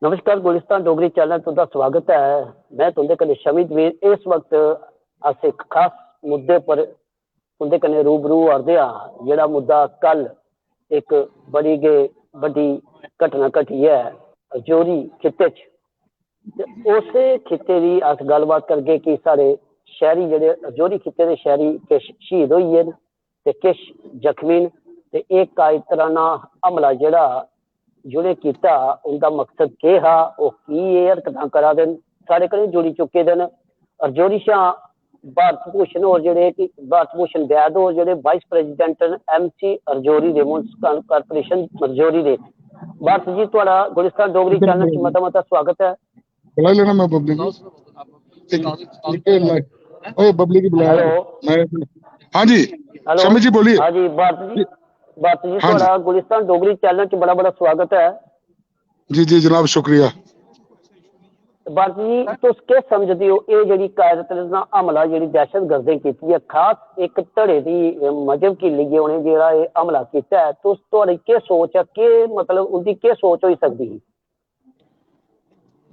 नमस्कार गुलिस्तान डोगरी चैनल तुहाडा स्वागत है। मैं तुंदे कन्नै शमीद वीर इस वक्त अस एक खास मुद्दे पर तुंदे कन्नै रूबरू होंदे हां। जेहड़ा मुद्दा कल एक बड़ी गै बड़ी घटना घटी है रजौरी खित्ते च, ते उस खित्ते दी अस गलबात करगे कि साढ़े शहरी जेहड़े रजौरी खित्ते दे शहरी किश शहीद होई गे न ते किश जख्मी न, ते एक कायरताना हमला जेहड़ा जिन्हें किया उनका मकसद के हा, वो की हरकतां करा दे सारे कन्नै जुड़ी चुके दे न। रजौरी शाह भारत भूषण और जेहड़े कि भारत भूषण वैद और जेहड़े वाइस प्रेजिडेंट न MC रजौरी दे म्युनिसिपल कारपोरेशन रजौरी दे। भारत जी थोड़ा गुलिस्तान डोगरी चैनल च मता मता स्वागत है। बुला लेना मैं बबली की ओए बबली की बुला। मैं हाँ जी हेलो शमी जी बोलिए। हाँ जी भारत जी हाँ जी थोड़ा गुलिस्तान डोगरी चैनल च बड़ा बड़ा स्वागत है। जी जी जनाब शुक्रिया। भारत जी तुस केह् समझदे हो ये जेहड़ी कायरताना हमला जेहड़ी दहशतगर्दें कीती है, खास एक धड़े दी मजहब गी लेइयै उ'नें जेहड़ा एह् हमला कीता है, तुस तुहाडी केह् सोच है, केह् मतलब उंदी केह् सोच होई सकदी ही?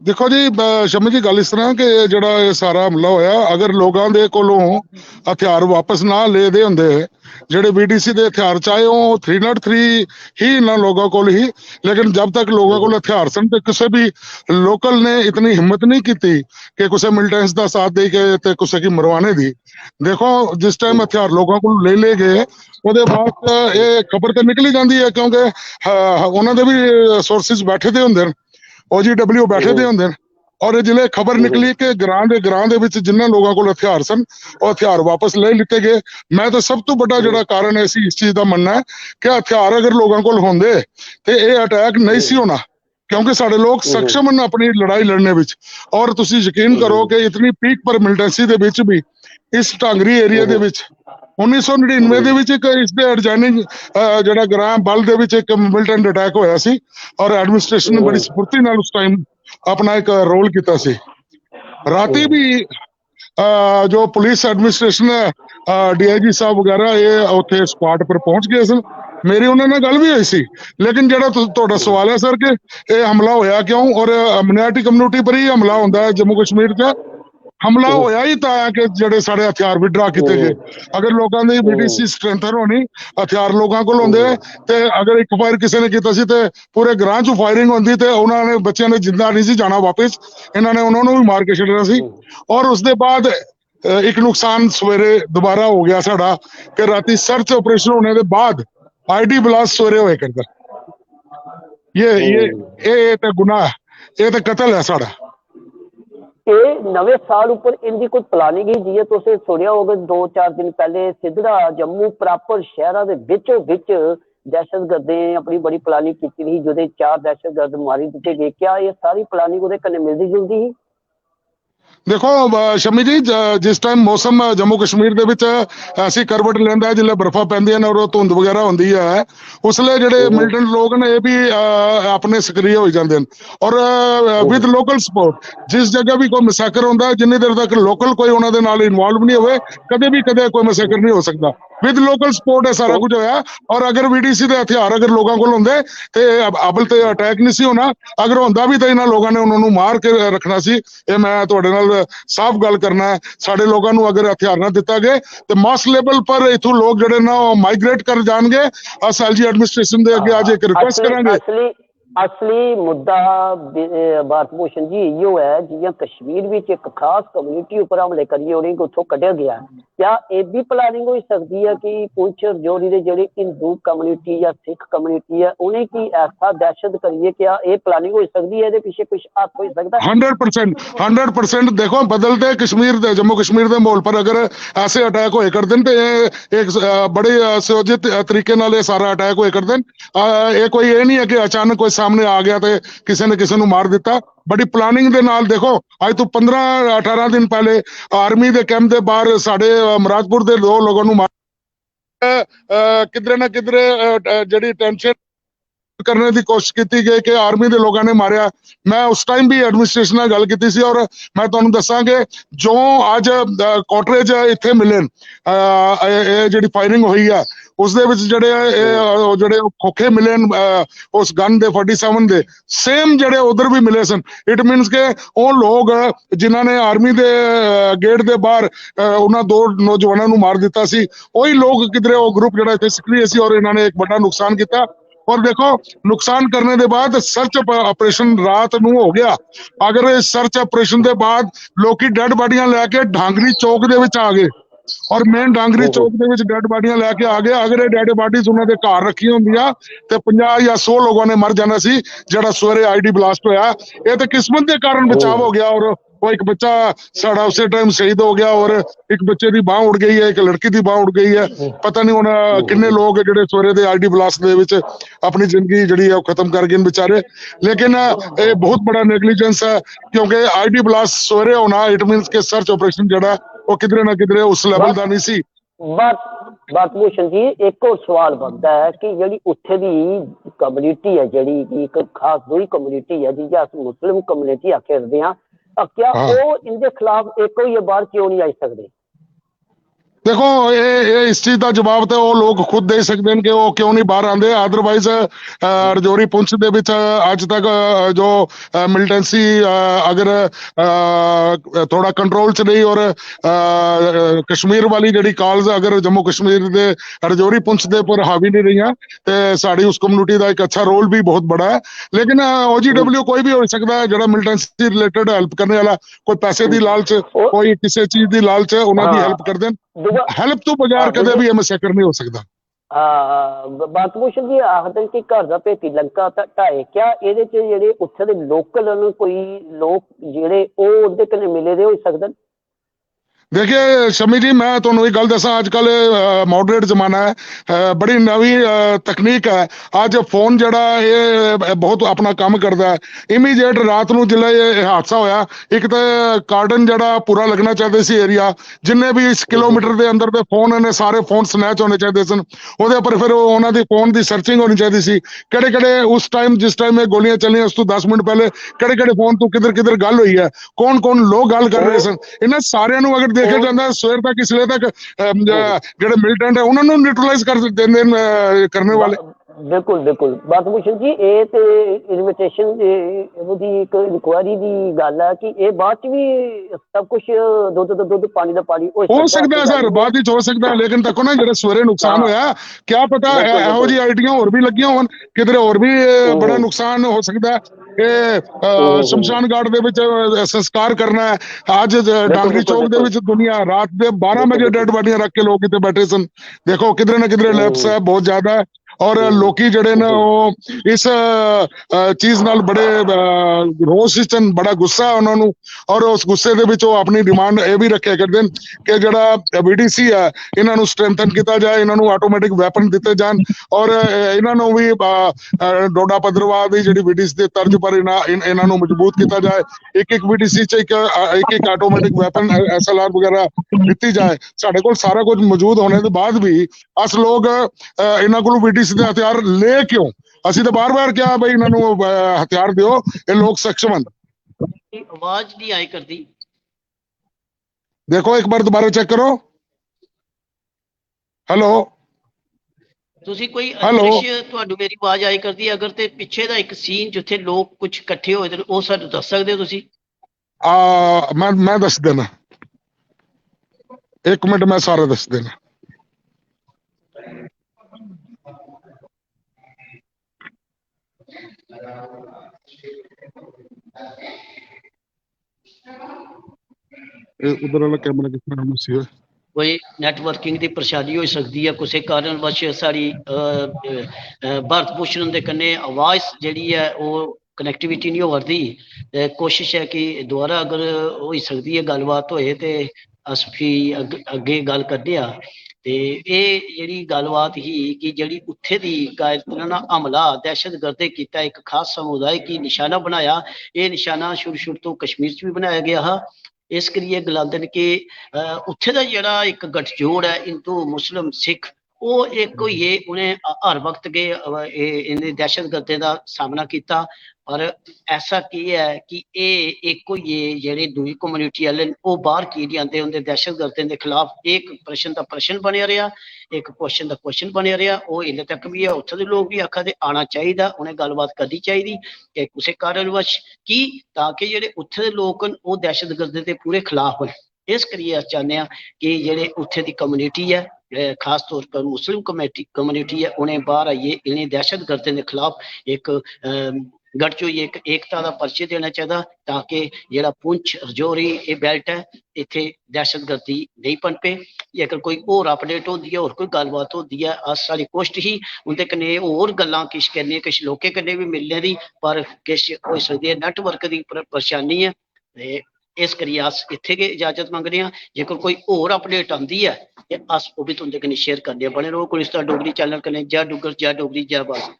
देखो जी शमी जी गल इस तरह कि ਜਿਹੜਾ ਇਹ ਸਾਰਾ ਹਮਲਾ ਹੋਇਆ, ਅਗਰ ਲੋਕਾਂ ਦੇ ਕੋਲੋਂ ਹਥਿਆਰ ਵਾਪਸ ਨਾ ਲੈਦੇ ਹੁੰਦੇ, ਜਿਹੜੇ BDC ਦੇ ਹਥਿਆਰ ਚਾਹੇ ਉਹ 303 ਹੀ ਇਹਨਾਂ ਲੋਕਾਂ ਕੋਲ ਹੀ, लेकिन जब तक लोगों को हथियार सन ते किसी भी लोकल ने इतनी हिम्मत नहीं की कि किसी मिलिटेंस का साथ दे के ते किसी की मरवाने दी। देखो जिस टाइम हथियार लोगों को ले गए ਉਹਦੇ ਬਾਅਦ ਇਹ ਖਬਰ ਤੇ ਨਿਕਲੀ ਜਾਂਦੀ ਹੈ, ਕਿਉਂਕਿ ਉਹਨਾਂ ਦੇ ਵੀ ਸੋਰਸਿਸ ਬੈਠੇ ਦੇ ਹੁੰਦੇ ਨੇ, OGW बैठे दे होंगे, और जिले खबर निकली कि ग्रां दे विच जिन्हां लोगों को हथियार सन और हथियार वापस ले लिते गए। मैं तो सब तो बड़ा जिहड़ा कारण है इस चीज का मनना है कि हथियार अगर लोगों को होंदे ते ये अटैक नहीं सी होना, क्योंकि साडे लोग सक्षम हैं अपनी लड़ाई लड़ने विच। और तुसीं यकीन करो कि इतनी पीक पर मिलिटेंसी दे विच भी इस टांगरी एरिया दे विच 1999 ਦੇ ਵਿੱਚ ਇੱਕ ਇਸ ਦੇ ਐਡਜਾइनिंग ਜਿਹੜਾ ਗ੍ਰਾਮ ਬਲ ਦੇ ਵਿੱਚ ਇੱਕ ਮਿਲੀਟੈਂਟ ਅਟੈਕ ਹੋਇਆ ਸੀ, ਔਰ ਐਡਮਿਨਿਸਟ੍ਰੇਸ਼ਨ ਨੇ ਬੜੀ ਸਫੁਰਤੀ ਨਾਲ ਉਸ ਟਾਈਮ ਆਪਣਾ ਇੱਕ ਰੋਲ ਕੀਤਾ ਸੀ। ਰਾਤੀ ਵੀ ਜੋ ਪੁਲਿਸ ਐਡਮਿਨਿਸਟ੍ਰੇਸ਼ਨ ਹੈ, DIG ਸਾਹਿਬ ਵਗੈਰਾ ਇਹ ਉੱਥੇ ਸਪਾਟ ਪਰ ਪਹੁੰਚ ਗਏ ਸਨ। ਮੇਰੀ ਉਹਨਾਂ ਨਾਲ ਗੱਲ ਵੀ ਹੋਈ ਸੀ, ਲੇਕਿਨ ਜਿਹੜਾ ਤੁਹਾਡਾ ਸਵਾਲ ਹੈ ਸਰ ਕਿ ਇਹ ਹਮਲਾ ਹੋਇਆ ਕਿਉਂ, ਔਰ ਮਿnority ਕਮਿਊਨਿਟੀ ਪਰ ਹੀ ਹਮਲਾ ਹੁੰਦਾ ਹੈ ਜੰਮੂ ਕਸ਼ਮੀਰ 'ਚ। हमला होया ही तां कि जेडे साढ़े हथियार विड्रा किए गए। अगर लोगों की BDC स्ट्रेंथन होनी, हथियार लोगों को होंदे ते अगर एक फायर किसी ने कीता सी ते पूरे ग्रां चों फायरिंग होंदी ते उन्होंने बच्चों ने जिंदा नहीं सी जाना वापस, इन्होंने उन्होंने भी मार के छड्डना सी। और उसके बाद एक नुकसान सवेरे दोबारा हो गया साडा कि राती सर्च ऑपरेशन होने के बाद ID ब्लास्ट सवेरे होए करदा। ये ते गुनाह, ये ते कत्ल है साडा। नवे साल उपर इनकी कोई प्लानिंग ही जी है? तुसे सुनिया होगा 2-4 दिन पहले सिद्धड़ा जम्मू प्रॉपर शहर दे विचों विच दहशतगर्दें अपनी बड़ी प्लानिंग की थी, जो 4 दहशतगर्द मारी दिते गए। क्या ये सारी प्लानिंग उहदे कन्नै मिलदी जुलदी ही? देखो शमी जी जिस टाइम मौसम जम्मू कश्मीर दे विच ऐसी करवट लेंदा है, जिसले बर्फा पैंदी है और धुंध वगैरह होंदी है, उसले जेडे मिलिटेंट लोग ने ये भी अपने सक्रिय हो जाते हैं। और विद लोकल सपोर्ट जिस जगह भी कोई मैसेकर होंदा है, जिन्नी देर तक लोकल कोई उन्होंने नाल इन्वॉल्व नहीं होवे, कदे भी कदे कोई मैसेकर नहीं हो सकता। विद लोकल सपोर्ट है सारा कुछ होया। और अगर BDC के हथियार अगर लोगों को होंदे ते अबल ते अटैक नहीं सी होना। अगर होंदा भी तो इन्हां लोगों ने उन्होंने मार के रखना सी। ये मैं तुहाडे नाल साफ गल करना है। साडे लोगों को अगर हथियार ना दिता गए तो मास लेवल पर इथों लोग जिहड़े ना माइग्रेट कर जाएंगे। SLG एडमिनिस्ट्रेशन दे अगे आज एक रिक्वेस्ट करांगे। असली मुद्दा भारत भूषण जी इो है, जियां कश्मीर विच एक खास कम्यूनिटी उपर हमले करिए उन्हें उत्थों कढ़िया गया। क्या ये भी प्लानिंग हो सकती है कि कुछ रजौरी दे जेहड़ी हिंदू कम्यूनिटी या सिख कम्यूनिटी है उन्हें की ऐसा दहशत करिए? क्या ये प्लानिंग हो सकती है? पीछे कुछ हाथ हो सकता है? 100% देखो बदलते कश्मीर जम्मू कश्मीर के माहौल पर अगर ऐसे अटैक होए करते तो एक बड़े सुयोजित तरीके नाल सारा अटैक होए करते। ये कोई ये नहीं है कि अचानक कोई सामने आ गया तो किसी ने किसी को मार दिता। बड़ी प्लानिंग दे नाल देखो आज तो 15-18 दिन पहले आर्मी के कैंप के बाहर साडे मरादपुर के 2 लोगों को मार किधरे ना किधरे जिहड़ी टेंशन करने की कोशिश की गई कि आर्मी के लोगों ने मारिया। मैं उस टाइम भी एडमिनिस्ट्रेशन नाल गल की सी और मैं तुहानूं दसां कि जो अज कॉटरेज इत्थे मिले जिहड़ी फायरिंग हुई है उस दे विच जिहड़े खोखे मिले उस गन दे 47 दे सेम जिहड़े उधर भी मिले सन। इट मीनस के वो लोग जिन्हां ने आर्मी दे गेट दे बाहर उन्हां दो नौजवानों नूं मार दिता सी वही लोग किधरे वो ग्रुप जिहड़ा इत्थे सक्रिय सी और इन्हां ने एक बड़ा नुकसान किया। और देखो नुकसान करने के बाद सर्च ऑपरेशन रात नूं हो गया। अगर इस सर्च ऑपरेशन के बाद लोकी डेड बाडियां लैके ढांगरी चौक दे विच आ गए और मेन डांगरी चौक ਦੇ ਵਿੱਚ ਡੈਡ ਬਾਡੀਆਂ ਲੈ ਕੇ ਆ ਗਏ। ਅਗਰ ਇਹ ਡੈਡ ਬਾਡੀਜ਼ ਉਹਨਾਂ ਦੇ ਘਰ ਰੱਖੀਆਂ ਹੁੰਦੀਆਂ ਤੇ 50 ਜਾਂ 100 ਲੋਕਾਂ ਨੇ ਮਰ ਜਾਣਾ ਸੀ। ਜਿਹੜਾ ਸਵੇਰੇ ਆਈਡੀ ਬਲਾਸਟ ਹੋਇਆ ਇਹ ਤਾਂ ਕਿਸਮਤ ਦੇ ਕਾਰਨ ਬਚਾਅ ਹੋ ਗਿਆ और वो एक बच्चा साड़ा उस टाइम शहीद हो गया और एक बच्चे की बांह उड़ गई है, एक लड़की की बांह उड़ गई है। पता नहीं हुण किन्ने लोग जिहड़े सवेरे दे आईडी ब्लास्ट दे विच अपनी जिंदगी जिहड़ी है खत्म कर गए बेचारे। लेकिन ये बहुत बड़ा नेगलीजेंस है क्योंकि आईडी ब्लास्ट सवेरे होना इट मीनस के सर्च ऑपरेशन जिहड़ा वो किधरे ना किधरे उस लेवल का नहीं सी। बातभूषण जी एक और सवाल बनता है कि जिहड़ी उत्थे दी कम्युनिटी है जिहड़ी एक खास दूरी कम्युनिटी है जिसे अस मुस्लिम कम्युनिटी आखदे हां क्या वो इनके खिलाफ एक ही बार क्यों नहीं आई सकते? देखो ये इस चीज का जवाब तो वो लोग खुद दे सकते हैं कि वो क्यों नहीं बाहर आते। अदरवाइज रजौरी पुंछ दे विच अज तक जो मिलिटेंसी अगर थोड़ा कंट्रोल च रही और कश्मीर वाली जिहड़ी कॉल्स अगर जम्मू कश्मीर दे रजौरी पुंछ दे पर हावी नहीं रही तो साड़ी उस कम्युनिटी का एक अच्छा रोल भी बहुत बड़ा है। लेकिन OGW कोई भी हो सकता है जिहड़ा मिलिटेंसी रिलेटेड हेल्प करने वाला, कोई पैसे की लालच कोई किसी चीज की लालच उन्होंने हेल्प कर देन। हेल्प तो बगैर कदे भी मैसेकर नहीं हो सकता। बातभूषण जी आखदे कि घर दा भेती लंका ढाए क्या ਇਹਦੇ ਚ ਜਿਹੜੇ ਉੱਥੇ ਦੇ ਲੋਕਲ ਕੋਈ ਲੋਕ ਜਿਹੜੇ ਉਹ ਉਹਦੇ ਕਨੇ ਮਿਲੇ ਦੇ ਹੋ ਸਕਦੇ? देखिए शमी जी मैं तुहानूं एक गल दसां अजकल मॉडरेट जमाना है बड़ी नवी तकनीक है। अज फोन जिहड़ा ये बहुत अपना काम करता है। इमीडिएट रात नूं जिल्ले ये हादसा होया एक तो कार्डन जिहड़ा पूरा लगना चाहिए सी एरिया जिन्ने भी इस किलोमीटर के अंदर दे फोन ने सारे फोन स्नैच होने चाहिए सन। उहदे पर फिर उन्हां दी फोन की सर्चिंग होनी चाहिए सी किहड़े किहड़े उस टाइम जिस टाइम ये गोलियां चलियां उस तो 10 मिनट पहले किहड़े किहड़े फोन तो किधर किधर गल हुई है कौन कौन लोग गल कर रहे सन। इन्हां सारिਆਂ ਨੂੰ अगर देखा जाता सवेर तक इसलिए तक जो मिलिटेंट है उन्होंने न्यूट्रलाइज कर देने करने वाले। बिल्कुल बिल्कुल बातभूषण जी ये तो इन्विटेशन दी इंक्वायरी की गल है कि ये बाद च भी सब कुछ दुध पानी का पानी हो सकता है सर बाद हो सकता है। लेकिन तको ना जो सवेरे नुकसान होया क्या पता इहो जी आईडियां होर भी लगियां होन किधरे होर भी बड़ा नुकसान हो सकता है। शमशान घाट दे विच संस्कार करना है अज डांगरी चौक दे विच दुनिया रात दे 12 बजे डेड बॉडियां रख के लोग इत्थे बैठे सन। देखो किधरे ना किधरे लैप्स है बहुत ज्यादा है और लोकी जड़े ने वो इस चीज नाल बड़े रोस सन बड़ा गुस्सा है उन्होंने और उस गुस्से दे विच वो अपनी डिमांड ये भी रखे करते हैं कि जड़ा BDC है इन्हों स्ट्रेंथन किया जाए इन्हों ऑटोमैटिक वैपन दिते जान और इन्हों भी डोडा पदरवाह की जी BDC के तर्ज पर इन्हों मजबूत किया जाए। एक BDC च एक ऑटोमैटिक वैपन SLR वगैरह दी जाए। साढ़े को सारा कुछ मौजूद होने के बाद भी अस लोग इन्हों को BDC हथियार ले क्यों असी तो बार बार क्या भाई इन्हों हथियार दियो ये लोग सक्षम हैं। आवाज नहीं आई करती देखो एक बार दोबारा चेक करो। हेलो ਤੁਸੀਂ ਕੋਈ ਦ੍ਰਿਸ਼ ਤੁਹਾਨੂੰ ਮੇਰੀ ਆਵਾਜ਼ ਆਈ ਕਰਦੀ ਅਗਰ ਤੇ ਪਿੱਛੇ ਦਾ ਇੱਕ ਸੀਨ ਜਿੱਥੇ ਲੋਕ ਕੁਝ ਇਕੱਠੇ ਹੋਏ ਤੇ ਉਹ ਸਾਨੂੰ ਦੱਸ ਸਕਦੇ ਹੋ ਤੁਸੀਂ? मैं दस देना एक मिनट मैं सारा दस देना। उधर वाला कैमरा कितना मुसीबत है कोई नैटवर्किंग की परेशानी हो सकती है किसी कारणवश साड़ी भारत भूषण के कन्ने आवाज़ जी है वो कनैक्टिविटी नहीं हो रही। कोशिश है कि दोबारा अगर हो सकती है गलबात होए तो अस भी अगे गल करते हैं। तो ये जी गलबात ही कि जी उत्थे दी कायरताना हमला दहशतगर्द किया एक खास समुदाय की निशाना बनाया। ये निशाना शुरू तो कश्मीर च भी बनाया गया है। इस करिए गलांदे कि उत्थे दा जिहड़ा एक गठजोड़ है हिंदू मुस्लिम सिख ਉਹ एक होई है उन्हें हर वक्त के इन्हें दहशतगर्दी का सामना किया पर ऐसा की है कि एक होई है जेह्ड़ी दूई कम्युनिटी वाले वो बाहर की जाते उनके दहशतगर्दी के खिलाफ एक प्रश्न का प्रश्न बनया रहा एक क्वेश्चन का क्वेश्चन बनया रहा वो इल्ले तक भी है उत्थे दे लोग भी आखा दे आना चाहिए उन्हें गलबात करनी चाहिए कि किसी कारणवश की ताकि जेह्ड़े उत्थे दे लोग न वो दहशतगर्दी के पूरे खिलाफ न इस करिए अस चाहते हैं कि जेह्ड़े उत्थे दी कम्युनिटी है खास तौर पर मुस्लिम कम्युनिटी है उन्हें बाहर आइए इन्हें दहशतगर्दी के खिलाफ एक गठजोई एक एकता का परिचय देना चाहिए ताकि जेड़ा पुंछ रजौरी ये बेल्ट है इत्थे दहशतगर्दी नहीं पनपे जेकर कोई होर अपडेट होती है होर कोई गलबात होती है अस सारी कोशिश ही उंदे कन्नै होर गल्लां किश करने किश लोकें कन्नै भी मिलने दी पर किश होई सकदी है नेटवर्क की परेशानी है ते इस करियै अस इत्थे गै इजाजत मंगने आं जेकर कोई होर अपडेट आंदी है ते अस ओह् बी तुंदे कन्नै शेयर करने बने रहो कुलिस्तान डोगरी चैनल कन्नै जय डुग्गर जय डोगरी जय भारत।